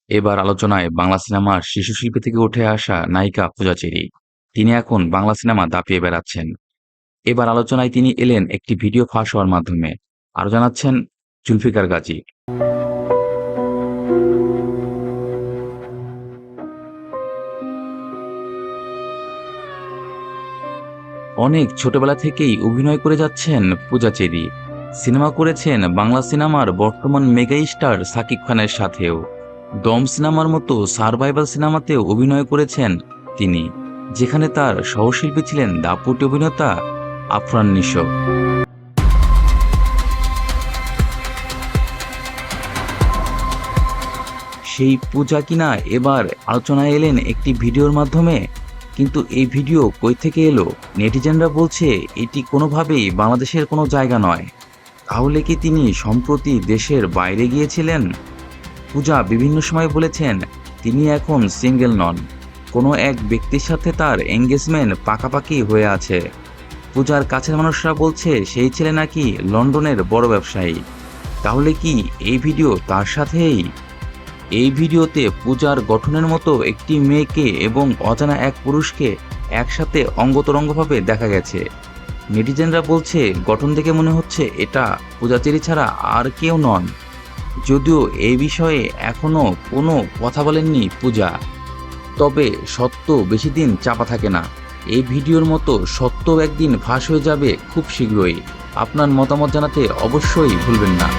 এবার আলোচনায় বাংলা সিনেমার শিশু শিল্পী থেকে উঠে আসা নায়িকা পূজা চেরি। তিনি এখন বাংলা সিনেমা দাপিয়ে বেড়াচ্ছেন। এবার আলোচনায় তিনি এলেন একটি ভিডিও ফাঁস হওয়ার মাধ্যমে। আরো জানাচ্ছেন জুলফিকার গাজী। অনেক ছোটবেলা থেকেই অভিনয় করে যাচ্ছেন পূজা চেরি। সিনেমা করেছেন বাংলা সিনেমার বর্তমান মেগা স্টার সাকিব খানের সাথেও। দম সিনেমার মতো সারভাইভাল সিনেমাতেও অভিনয় করেছেন তিনি, যেখানে তার সহশিল্পী ছিলেন দাপুটে অভিনেতা আফরান নিশো। সেই পূজা কিনা এবার আলোচনায় এলেন একটি ভিডিওর মাধ্যমে। কিন্তু এই ভিডিও কই থেকে এলো? নেটিজেনরা বলছে এটি কোনোভাবেই বাংলাদেশের কোনো জায়গা নয়। তাহলে কি তিনি সম্প্রতি দেশের বাইরে গিয়েছিলেন? পূজা বিভিন্ন সময় বলেছেন তিনি এখন সিঙ্গেল নন, কোনো এক ব্যক্তির সাথে তার এঙ্গেজমেন্ট পাকাপাকি হয়ে আছে। পূজার কাছের মানুষরা বলছে সেই ছেলে নাকি লন্ডনের বড় ব্যবসায়ী। তাহলে কি এই ভিডিও তার সাথেই? এই ভিডিওতে পূজার গঠনের মতো একটি মেয়েকে এবং অজানা এক পুরুষকে একসাথে অঙ্গতরঙ্গভাবে দেখা গেছে। নেটিজেনরা বলছে গঠন দেখে মনে হচ্ছে এটা পূজা চেরি ছাড়া আর কেউ নন। যদিও এই বিষয়ে এখনো কোনো কথা বলেননি পূজা। তবে সত্য বেশি দিন চাপা থাকে না। এই ভিডিওর মতো সত্য একদিন ফাঁস হয়ে যাবে খুব শীঘ্রই। আপনার মতামত জানাতে অবশ্যই ভুলবেন না।